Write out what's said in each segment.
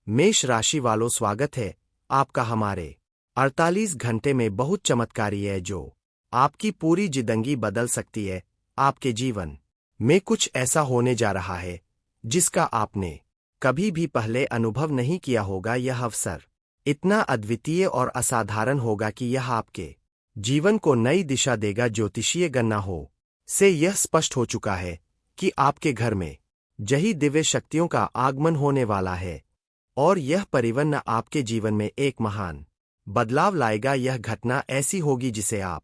मेष राशि वालों, स्वागत है आपका हमारे 48 घंटे में। बहुत चमत्कारी है जो आपकी पूरी जिंदगी बदल सकती है। आपके जीवन में कुछ ऐसा होने जा रहा है जिसका आपने कभी भी पहले अनुभव नहीं किया होगा। यह अवसर इतना अद्वितीय और असाधारण होगा कि यह आपके जीवन को नई दिशा देगा। ज्योतिषीय गणना हो से यह स्पष्ट हो चुका है कि आपके घर में जही दिव्य शक्तियों का आगमन होने वाला है और यह परिवर्तन आपके जीवन में एक महान बदलाव लाएगा। यह घटना ऐसी होगी जिसे आप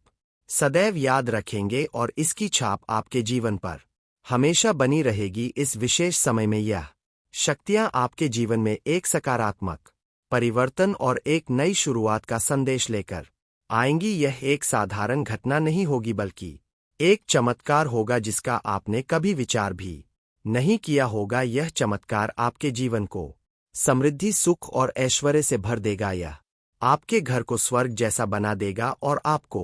सदैव याद रखेंगे और इसकी छाप आपके जीवन पर हमेशा बनी रहेगी। इस विशेष समय में यह शक्तियां आपके जीवन में एक सकारात्मक परिवर्तन और एक नई शुरुआत का संदेश लेकर आएंगी। यह एक साधारण घटना नहीं होगी बल्कि एक चमत्कार होगा जिसका आपने कभी विचार भी नहीं किया होगा। यह चमत्कार आपके जीवन को समृद्धि, सुख और ऐश्वर्य से भर देगा। यह आपके घर को स्वर्ग जैसा बना देगा और आपको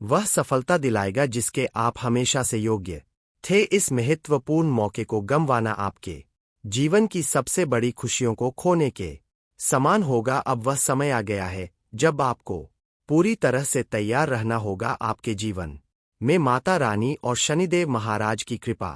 वह सफलता दिलाएगा जिसके आप हमेशा से योग्य थे। इस महत्वपूर्ण मौके को गंवाना आपके जीवन की सबसे बड़ी खुशियों को खोने के समान होगा। अब वह समय आ गया है जब आपको पूरी तरह से तैयार रहना होगा। आपके जीवन में माता रानी और शनिदेव महाराज की कृपा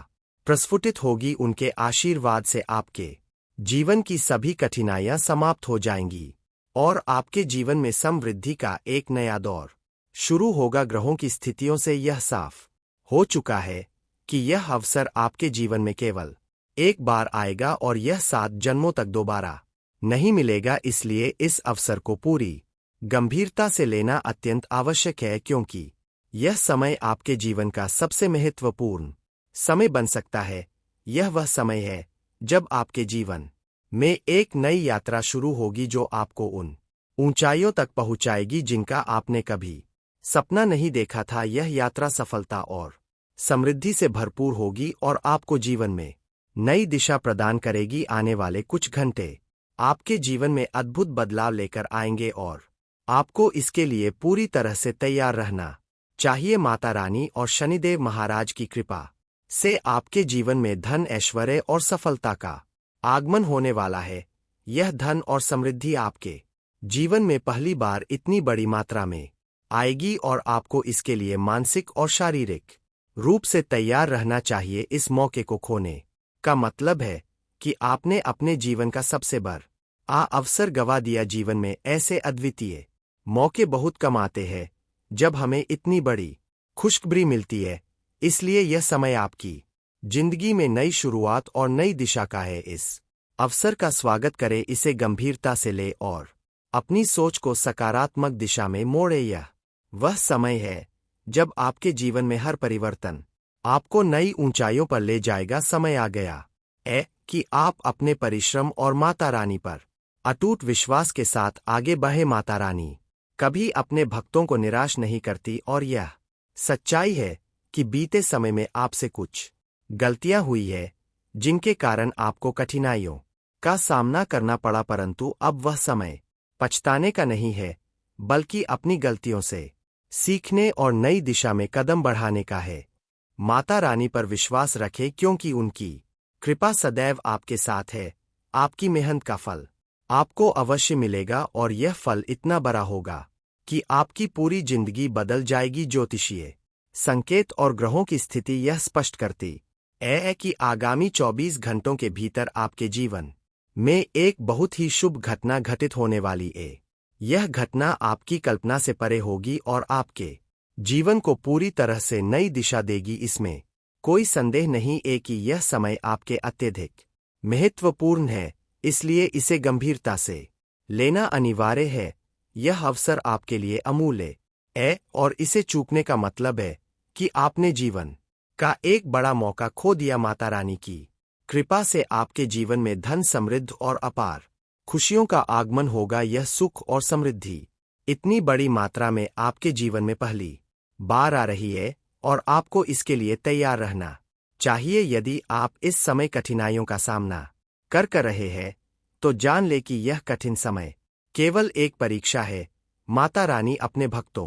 प्रस्फुटित होगी। उनके आशीर्वाद से आपके जीवन की सभी कठिनाइयां समाप्त हो जाएंगी और आपके जीवन में समृद्धि का एक नया दौर शुरू होगा। ग्रहों की स्थितियों से यह साफ हो चुका है कि यह अवसर आपके जीवन में केवल एक बार आएगा और यह 7 जन्मों तक दोबारा नहीं मिलेगा। इसलिए इस अवसर को पूरी गंभीरता से लेना अत्यंत आवश्यक है, क्योंकि यह समय आपके जीवन का सबसे महत्वपूर्ण समय बन सकता है। यह वह समय है जब आपके जीवन में एक नई यात्रा शुरू होगी जो आपको उन ऊंचाइयों तक पहुंचाएगी जिनका आपने कभी सपना नहीं देखा था। यह यात्रा सफलता और समृद्धि से भरपूर होगी और आपको जीवन में नई दिशा प्रदान करेगी। आने वाले कुछ घंटे आपके जीवन में अद्भुत बदलाव लेकर आएंगे और आपको इसके लिए पूरी तरह से तैयार रहना चाहिए। माता रानी और शनिदेव महाराज की कृपा से आपके जीवन में धन, ऐश्वर्य और सफलता का आगमन होने वाला है। यह धन और समृद्धि आपके जीवन में पहली बार इतनी बड़ी मात्रा में आएगी और आपको इसके लिए मानसिक और शारीरिक रूप से तैयार रहना चाहिए। इस मौके को खोने का मतलब है कि आपने अपने जीवन का सबसे बड़ा अवसर गंवा दिया। जीवन में ऐसे अद्वितीय मौके बहुत कम आते हैं जब हमें इतनी बड़ी खुशखबरी मिलती है। इसलिए यह समय आपकी जिंदगी में नई शुरुआत और नई दिशा का है। इस अवसर का स्वागत करें, इसे गंभीरता से ले और अपनी सोच को सकारात्मक दिशा में मोड़े। यह वह समय है जब आपके जीवन में हर परिवर्तन आपको नई ऊंचाइयों पर ले जाएगा। समय आ गया है कि आप अपने परिश्रम और माता रानी पर अटूट विश्वास के साथ आगे बढ़े। माता रानी कभी अपने भक्तों को निराश नहीं करती और यह सच्चाई है कि बीते समय में आपसे कुछ गलतियां हुई है जिनके कारण आपको कठिनाइयों का सामना करना पड़ा, परंतु अब वह समय पछताने का नहीं है बल्कि अपनी गलतियों से सीखने और नई दिशा में कदम बढ़ाने का है। माता रानी पर विश्वास रखें क्योंकि उनकी कृपा सदैव आपके साथ है। आपकी मेहनत का फल आपको अवश्य मिलेगा और यह फल इतना बड़ा होगा कि आपकी पूरी जिंदगी बदल जाएगी। ज्योतिषीय संकेत और ग्रहों की स्थिति यह स्पष्ट करती है कि आगामी 24 घंटों के भीतर आपके जीवन में एक बहुत ही शुभ घटना घटित होने वाली है। यह घटना आपकी कल्पना से परे होगी और आपके जीवन को पूरी तरह से नई दिशा देगी। इसमें कोई संदेह नहीं है कि यह समय आपके अत्यधिक महत्वपूर्ण है, इसलिए इसे गंभीरता से लेना अनिवार्य है। यह अवसर आपके लिए अमूल्य है और इसे चूकने का मतलब है कि आपने जीवन का एक बड़ा मौका खो दिया। माता रानी की कृपा से आपके जीवन में धन, समृद्धि और अपार खुशियों का आगमन होगा। यह सुख और समृद्धि इतनी बड़ी मात्रा में आपके जीवन में पहली बार आ रही है और आपको इसके लिए तैयार रहना चाहिए। यदि आप इस समय कठिनाइयों का सामना कर रहे हैं तो जान ले कि यह कठिन समय केवल एक परीक्षा है। माता रानी अपने भक्तों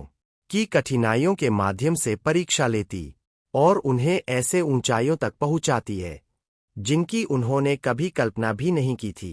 की कठिनाइयों के माध्यम से परीक्षा लेती और उन्हें ऐसे ऊंचाइयों तक पहुंचाती है जिनकी उन्होंने कभी कल्पना भी नहीं की थी।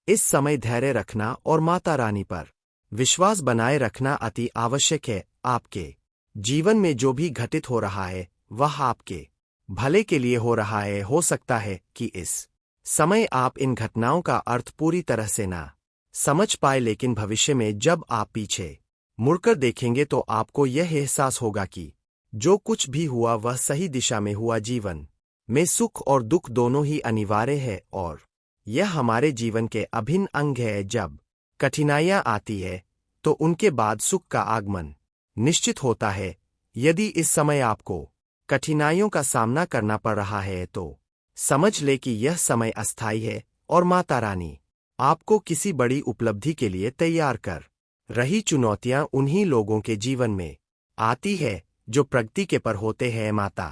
इस समय धैर्य रखना और माता रानी पर विश्वास बनाए रखना अति आवश्यक है। आपके जीवन में जो भी घटित हो रहा है वह आपके भले के लिए हो रहा है। हो सकता है कि इस समय आप इन घटनाओं का अर्थ पूरी तरह से ना समझ पाए, लेकिन भविष्य में जब आप पीछे मुड़कर देखेंगे तो आपको यह एहसास होगा कि जो कुछ भी हुआ वह सही दिशा में हुआ। जीवन में सुख और दुख दोनों ही अनिवार्य है और यह हमारे जीवन के अभिन्न अंग है। जब कठिनाइयां आती है तो उनके बाद सुख का आगमन निश्चित होता है। यदि इस समय आपको कठिनाइयों का सामना करना पड़ रहा है तो समझ ले कि यह समय अस्थायी है और माता रानी आपको किसी बड़ी उपलब्धि के लिए तैयार कर रही। चुनौतियां उन्हीं लोगों के जीवन में आती है जो प्रगति के पर होते हैं। माता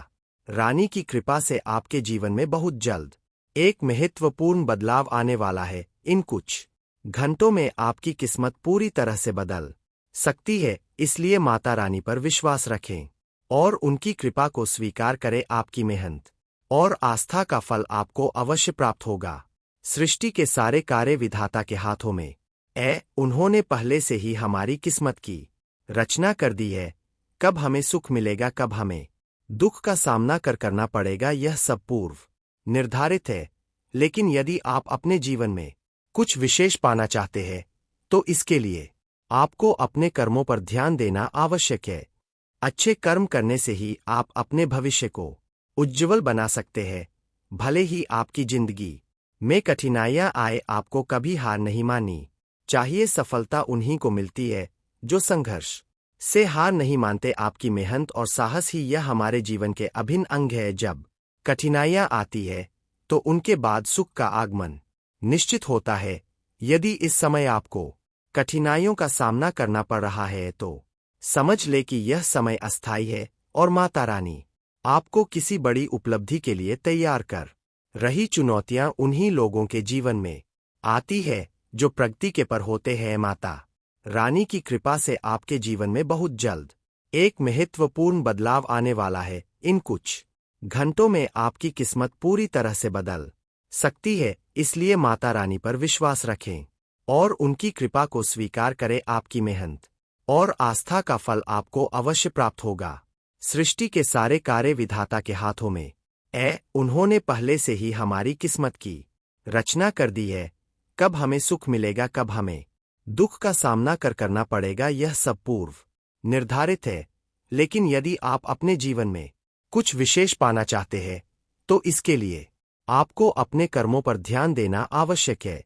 रानी की कृपा से आपके जीवन में बहुत जल्द एक महत्वपूर्ण बदलाव आने वाला है। इन कुछ घंटों में आपकी किस्मत पूरी तरह से बदल सकती है, इसलिए माता रानी पर विश्वास रखें और उनकी कृपा को स्वीकार करें। आपकी मेहनत और आस्था का फल आपको अवश्य प्राप्त होगा। सृष्टि के सारे कार्य विधाता के हाथों में उन्होंने पहले से ही हमारी किस्मत की रचना कर दी है। कब हमें सुख मिलेगा, कब हमें दुख का सामना करना पड़ेगा, यह सब पूर्व निर्धारित है। लेकिन यदि आप अपने जीवन में कुछ विशेष पाना चाहते हैं तो इसके लिए आपको अपने कर्मों पर ध्यान देना आवश्यक है। अच्छे कर्म करने से ही आप अपने भविष्य को उज्ज्वल बना सकते हैं। भले ही आपकी जिंदगी में कठिनाइयां आए, आपको कभी हार नहीं माननी चाहिए। सफलता उन्हीं को मिलती है जो संघर्ष से हार नहीं मानते। आपकी मेहनत और साहस ही यह हमारे जीवन के अभिन्न अंग है। जब कठिनाइयां आती है तो उनके बाद सुख का आगमन निश्चित होता है। यदि इस समय आपको कठिनाइयों का सामना करना पड़ रहा है तो समझ ले कि यह समय अस्थायी है और माता रानी आपको किसी बड़ी उपलब्धि के लिए तैयार कर रही। चुनौतियां उन्हीं लोगों के जीवन में आती है जो प्रगति के पर होते हैं। माता रानी की कृपा से आपके जीवन में बहुत जल्द एक महत्वपूर्ण बदलाव आने वाला है। इन कुछ घंटों में आपकी किस्मत पूरी तरह से बदल सकती है, इसलिए माता रानी पर विश्वास रखें और उनकी कृपा को स्वीकार करें। आपकी मेहनत और आस्था का फल आपको अवश्य प्राप्त होगा। सृष्टि के सारे कार्य विधाता के हाथों में उन्होंने पहले से ही हमारी किस्मत की रचना कर दी है। कब हमें सुख मिलेगा, कब हमें दुख का सामना करना पड़ेगा, यह सब पूर्व निर्धारित है। लेकिन यदि आप अपने जीवन में कुछ विशेष पाना चाहते हैं तो इसके लिए आपको अपने कर्मों पर ध्यान देना आवश्यक है।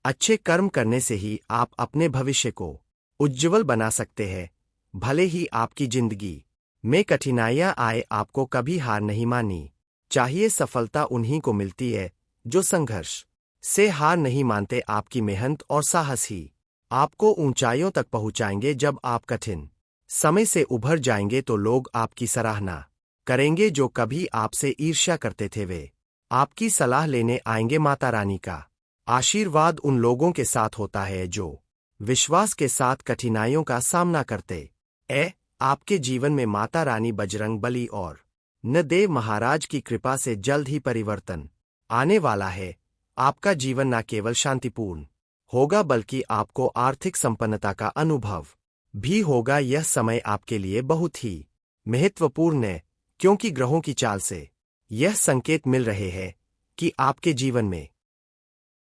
अच्छे कर्म करने से ही आप अपने भविष्य को उज्ज्वल बना सकते हैं। भले ही आपकी जिंदगी में कठिनाइयां आए, आपको कभी हार नहीं माननी चाहिए। सफलता उन्हीं को मिलती है जो संघर्ष से हार नहीं मानते। आपकी मेहनत और साहस ही आपको ऊंचाइयों तक पहुंचाएंगे। जब आप कठिन समय से उभर जाएंगे तो लोग आपकी सराहना करेंगे। जो कभी आपसे ईर्ष्या करते थे वे आपकी सलाह लेने आएंगे। माता रानी का आशीर्वाद उन लोगों के साथ होता है जो विश्वास के साथ कठिनाइयों का सामना करते आपके जीवन में माता रानी, बजरंग बली और नदेव महाराज की कृपा से जल्द ही परिवर्तन आने वाला है। आपका जीवन न केवल शांतिपूर्ण होगा बल्कि आपको आर्थिक संपन्नता का अनुभव भी होगा। यह समय आपके लिए बहुत ही महत्वपूर्ण है क्योंकि ग्रहों की चाल से यह संकेत मिल रहे हैं कि आपके जीवन में